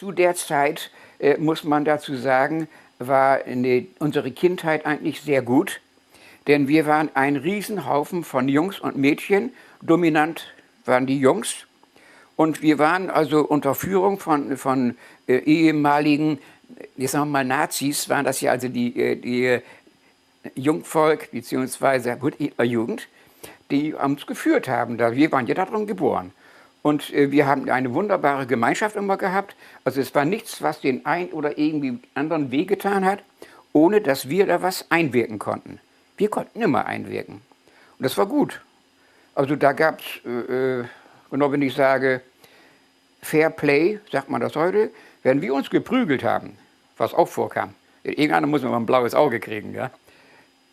Zu der Zeit, muss man dazu sagen, war unsere Kindheit eigentlich sehr gut, denn wir waren ein Riesenhaufen von Jungs und Mädchen. Dominant waren die Jungs. Und wir waren also unter Führung von ehemaligen, jetzt sagen wir mal Nazis, waren das ja also die Jungvolk bzw. Hitlerjugend, die uns geführt haben. Wir waren ja darin geboren. Und wir haben eine wunderbare Gemeinschaft immer gehabt. Also es war nichts, was den einen oder irgendwie anderen wehgetan hat, ohne dass wir da was einwirken konnten. Wir konnten immer einwirken. Und das war gut. Also da gab es, genau wenn ich sage, Fair Play, sagt man das heute, wenn wir uns geprügelt haben, was auch vorkam. Irgendeiner muss mal ein blaues Auge kriegen, ja.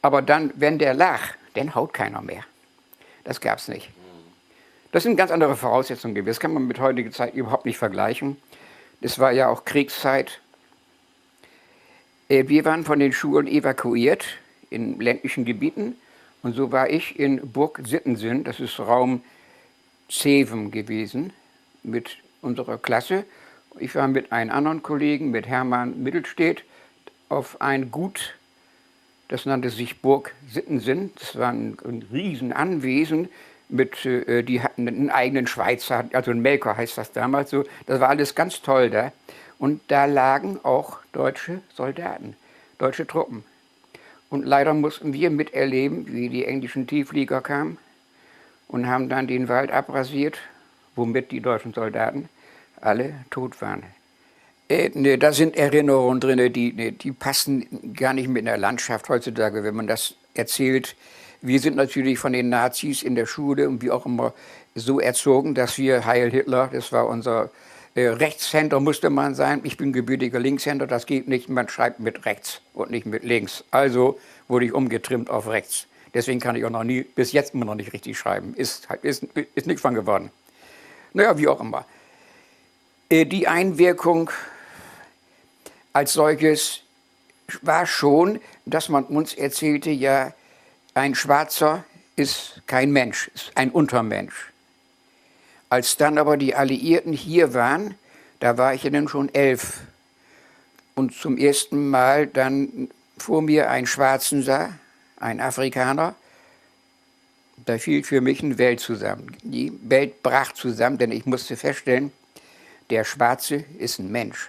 Aber dann, wenn der lag, dann haut keiner mehr. Das gab es nicht. Das sind ganz andere Voraussetzungen gewesen. Das kann man mit heutiger Zeit überhaupt nicht vergleichen. Das war ja auch Kriegszeit. Wir waren von den Schulen evakuiert in ländlichen Gebieten. Und so war ich in Burg Sittensen, das ist Raum Zeven gewesen, mit unserer Klasse. Ich war mit einem anderen Kollegen, mit Hermann Mittelstedt, auf ein Gut, das nannte sich Burg Sittensen. Das war ein Riesenanwesen. Die hatten einen eigenen Schweizer, also ein Melker heißt das damals so. Das war alles ganz toll da. Und da lagen auch deutsche Soldaten, deutsche Truppen. Und leider mussten wir miterleben, wie die englischen Tiefflieger kamen und haben dann den Wald abrasiert, womit die deutschen Soldaten alle tot waren. Da sind Erinnerungen drin, die passen gar nicht mit einer Landschaft heutzutage, wenn man das erzählt. Wir sind natürlich von den Nazis in der Schule und wie auch immer so erzogen, dass wir Heil Hitler, das war unser Rechtshänder musste man sein. Ich bin gebürtiger Linkshänder, das geht nicht. Man schreibt mit rechts und nicht mit links. Also wurde ich umgetrimmt auf rechts. Deswegen kann ich auch noch nie, bis jetzt immer noch nicht richtig schreiben. Ist nichts von geworden. Naja, wie auch immer. Die Einwirkung als solches war schon, dass man uns erzählte, ja, ein Schwarzer ist kein Mensch, ist ein Untermensch. Als dann aber die Alliierten hier waren, da war ich ja dann schon 11 und zum ersten Mal dann vor mir einen Schwarzen sah, ein Afrikaner, da fiel für mich eine Welt zusammen. Die Welt brach zusammen, denn ich musste feststellen, der Schwarze ist ein Mensch,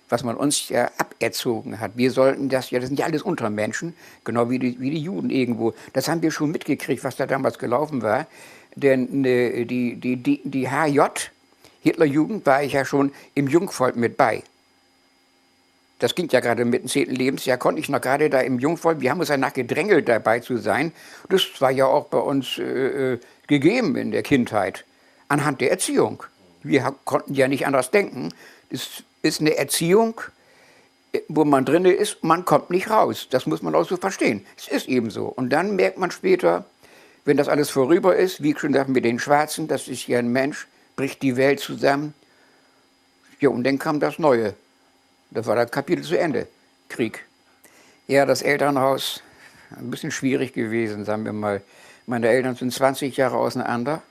was man uns ja aberzogen hat. Wir sollten das sind ja alles Untermenschen, genau wie die Juden irgendwo. Das haben wir schon mitgekriegt, was da damals gelaufen war. Denn die HJ, Hitlerjugend, war ich ja schon im Jungvolk mit bei. Das ging ja gerade mit dem 10. Lebensjahr, konnte ich noch gerade da im Jungvolk. Wir haben uns danach gedrängelt, dabei zu sein. Das war ja auch bei uns gegeben in der Kindheit, anhand der Erziehung. Wir konnten ja nicht anders denken. Es ist eine Erziehung, wo man drin ist, man kommt nicht raus. Das muss man auch so verstehen. Es ist eben so. Und dann merkt man später, wenn das alles vorüber ist, wie schon gesagt mit den Schwarzen, das ist ja ein Mensch, bricht die Welt zusammen. Ja, und dann kam das Neue. Das war das Kapitel zu Ende, Krieg. Ja, das Elternhaus, ein bisschen schwierig gewesen, sagen wir mal. Meine Eltern sind 20 Jahre auseinander.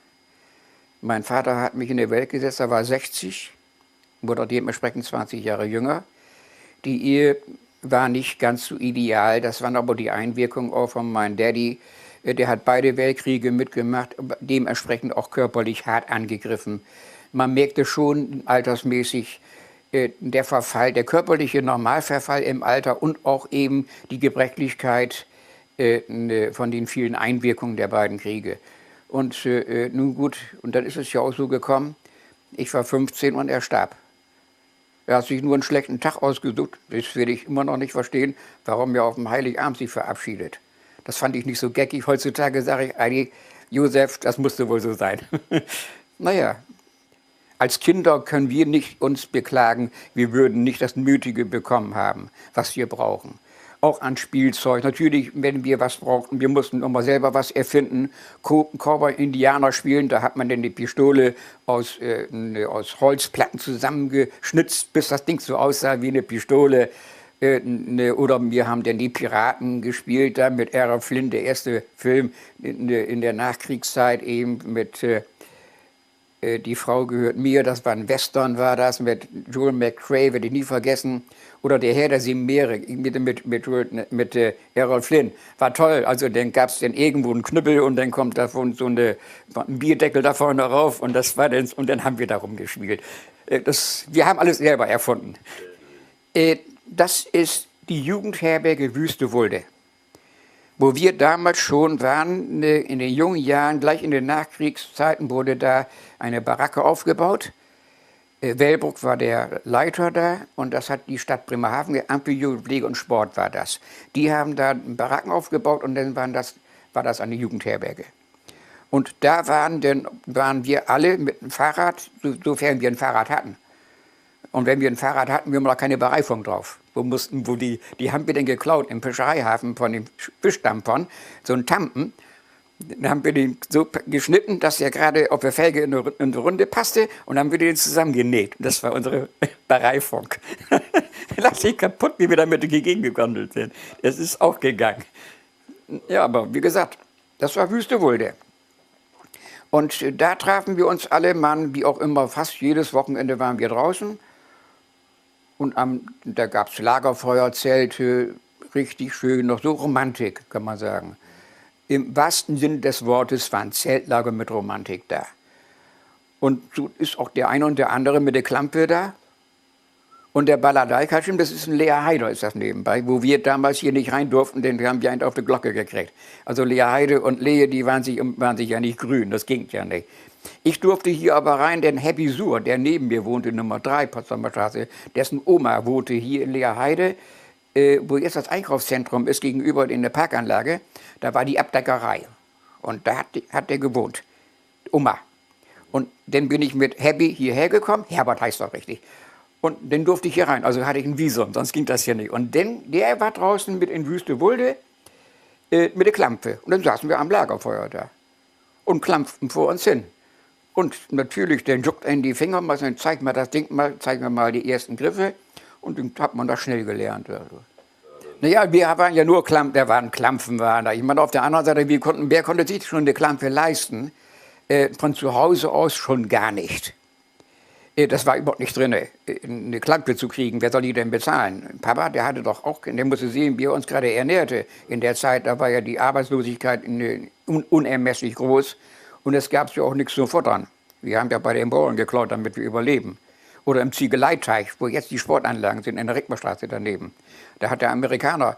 Mein Vater hat mich in die Welt gesetzt, er war 60, wurde dementsprechend 20 Jahre jünger. Die Ehe war nicht ganz so ideal, das waren aber die Einwirkungen auch von meinem Daddy. Der hat beide Weltkriege mitgemacht, dementsprechend auch körperlich hart angegriffen. Man merkte schon altersmäßig der Verfall, der körperliche Normalverfall im Alter und auch eben die Gebrechlichkeit von den vielen Einwirkungen der beiden Kriege. Und nun gut, und dann ist es ja auch so gekommen, ich war 15 und er starb. Er hat sich nur einen schlechten Tag ausgesucht, das werde ich immer noch nicht verstehen, warum er auf dem Heiligabend sich verabschiedet. Das fand ich nicht so geckig. Heutzutage sage ich eigentlich, Josef, das musste wohl so sein. Naja, als Kinder können wir nicht uns beklagen, wir würden nicht das Nötige bekommen haben, was wir brauchen. Auch an Spielzeug. Natürlich, wenn wir was brauchten, wir mussten immer selber was erfinden. Cowboy-Indianer spielen, da hat man dann die Pistole aus Holzplatten zusammengeschnitzt, bis das Ding so aussah wie eine Pistole. Oder wir haben dann die Piraten gespielt, da mit Errol Flynn, der erste Film in der Nachkriegszeit eben mit Die Frau gehört mir, das war ein Western, war das, mit Joel McCrea, werde ich nie vergessen. Oder der Herr der sieben Meere mit Errol Flynn. War toll. Also dann gab es dann irgendwo einen Knüppel und dann kommt davon ein Bierdeckel da vorne rauf und das war dann, und dann haben wir darum gespielt. Wir haben alles selber erfunden. Das ist die Jugendherberge Wüste Wulde, wo wir damals schon waren, in den jungen Jahren, gleich in den Nachkriegszeiten wurde da eine Baracke aufgebaut. Wellbrook war der Leiter da und das hat die Stadt Bremerhaven, Amt für Jugend, Pflege und Sport war das. Die haben da Baracken aufgebaut und dann war das eine Jugendherberge. Und da waren wir alle mit dem Fahrrad, sofern wir ein Fahrrad hatten. Und wenn wir ein Fahrrad hatten, wir haben noch keine Bereifung drauf. Die haben wir dann geklaut im Fischereihafen von den Fischdampfern, so einen Tampen. Dann haben wir den so geschnitten, dass er gerade auf der Felge in eine Runde passte und dann haben wir den zusammengenäht. Das war unsere Bereifung. Lass dich kaputt, wie wir damit gegengewandelt sind. Das ist auch gegangen. Ja, aber wie gesagt, das war Wüste Wulde. Und da trafen wir uns alle, Mann, wie auch immer, fast jedes Wochenende waren wir draußen. Und da gab es Lagerfeuer, Zelte, richtig schön, noch so Romantik, kann man sagen. Im wahrsten Sinne des Wortes war ein Zeltlager mit Romantik da. Und so ist auch der eine und der andere mit der Klampe da. Und der Balladeikatschim, das ist ein Lea Heider, ist das nebenbei, wo wir damals hier nicht rein durften, denn wir haben ja einen auf die Glocke gekriegt. Also Lea Heide und Lehe, die waren sich ja nicht grün, das ging ja nicht. Ich durfte hier aber rein, denn Happy Sur, der neben mir wohnte, Nummer 3, Potsdamer Straße, dessen Oma wohnte hier in Lea Heide, wo jetzt das Einkaufszentrum ist, gegenüber in der Parkanlage, da war die Abdeckerei. Und da hat der gewohnt, Oma. Und dann bin ich mit Happy hierher gekommen, Herbert heißt doch richtig. Und dann durfte ich hier rein, also hatte ich ein Visum, sonst ging das hier nicht. Und dann, der war draußen mit in Wüste Wulde mit der Klampe. Und dann saßen wir am Lagerfeuer da und klampften vor uns hin. Und natürlich, dann juckt einen die Finger, mal sagen, zeig mal das Ding mal, zeig mir mal die ersten Griffe. Und dann hat man das schnell gelernt. Also. Naja, wir waren ja nur Klampfen waren da. Ich meine, auf der anderen Seite, wer konnte sich schon eine Klampe leisten? Von zu Hause aus schon gar nicht. Das war überhaupt nicht drin, eine Klampe zu kriegen. Wer soll die denn bezahlen? Papa, der hatte doch auch, der musste sehen, wie er uns gerade ernährte. In der Zeit, da war ja die Arbeitslosigkeit unermesslich groß. Und es gab ja auch nichts zu futtern. Wir haben ja bei den Bauern geklaut, damit wir überleben. Oder im Ziegeleiteich, wo jetzt die Sportanlagen sind, in der Rickmerstraße daneben. Da hat der Amerikaner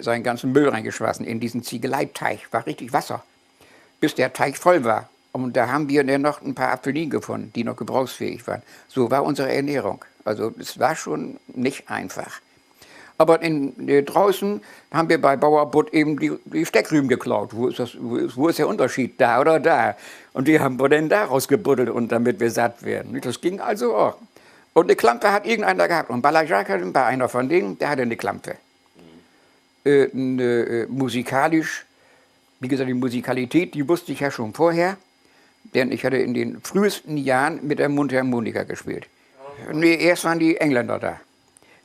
seinen ganzen Müll reingeschmissen in diesen Ziegeleiteich. War richtig Wasser, bis der Teich voll war. Und da haben wir dann noch ein paar Apfelinen gefunden, die noch gebrauchsfähig waren. So war unsere Ernährung. Also es war schon nicht einfach. Aber draußen haben wir bei Bauerbutt eben die Steckrüben geklaut. Wo ist der Unterschied? Da oder da? Und die haben wir dann daraus gebuddelt, und damit wir satt werden. Das ging also auch. Und eine Klampe hat irgendeiner gehabt. Und Balajak war einer von denen, der hatte eine Klampe. Musikalisch, wie gesagt, die Musikalität, die wusste ich ja schon vorher. Denn ich hatte in den frühesten Jahren mit der Mundharmonika gespielt. Nee, erst waren die Engländer da.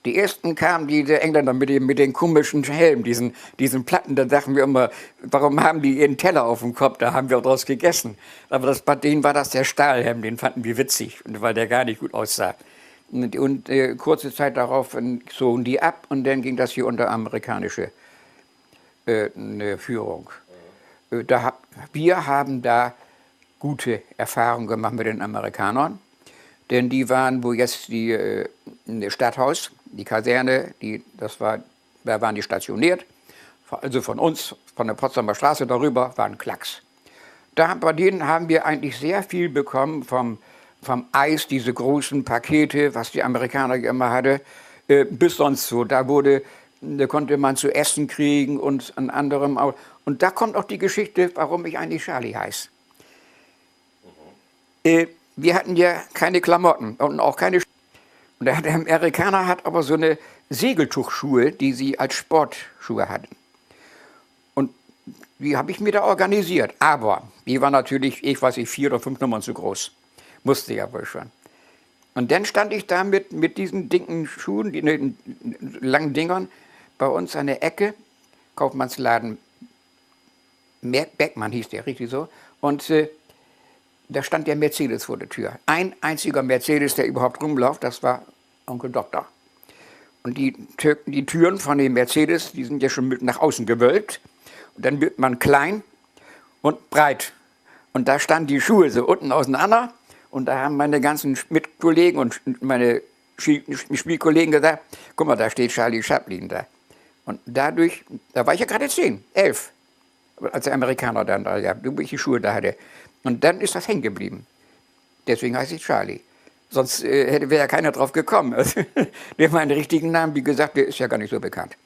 Die ersten kamen diese Engländer mit den komischen Helmen, diesen Platten. Da dachten wir immer, warum haben die ihren Teller auf dem Kopf? Da haben wir auch draus gegessen. Aber bei denen war das der Stahlhelm, den fanden wir witzig, weil der gar nicht gut aussah. Und kurze Zeit darauf zogen die ab und dann ging das hier unter amerikanische Führung. Wir haben da gute Erfahrungen gemacht mit den Amerikanern. Denn die waren, wo jetzt das Stadthaus, die Kaserne, da waren die stationiert. Also von uns, von der Potsdamer Straße darüber, war ein Klacks. Bei denen haben wir eigentlich sehr viel bekommen vom Eis, diese großen Pakete, was die Amerikaner immer hatten, bis sonst so. Da konnte man zu essen kriegen und an anderem auch. Und da kommt auch die Geschichte, warum ich eigentlich Charly heiße. Wir hatten ja keine Klamotten und auch keine. Und der Amerikaner hat aber so eine Segeltuchschuhe, die sie als Sportschuhe hatten. Und die habe ich mir da organisiert. Aber die war natürlich, 4 oder 5 Nummern zu groß. Musste ja wohl schon. Und dann stand ich da mit diesen dicken Schuhen, den langen Dingern, bei uns an der Ecke, Kaufmannsladen Beckmann hieß der, richtig so. Und da stand der Mercedes vor der Tür. Ein einziger Mercedes, der überhaupt rumläuft, das war Onkel Doktor. Und die Türen von dem Mercedes, die sind ja schon mit nach außen gewölbt. Und dann wird man klein und breit. Und da standen die Schuhe so unten auseinander. Und da haben meine ganzen Mitkollegen und meine Spielkollegen gesagt, guck mal, da steht Charlie Chaplin da. Und dadurch, da war ich ja gerade 10, 11, als der Amerikaner dann da, ja, wo ich die Schuhe da hatte. Und dann ist das hängen geblieben. Deswegen heiße ich Charlie. Sonst wäre ja keiner drauf gekommen. Der meinen richtigen Namen, wie gesagt, der ist ja gar nicht so bekannt.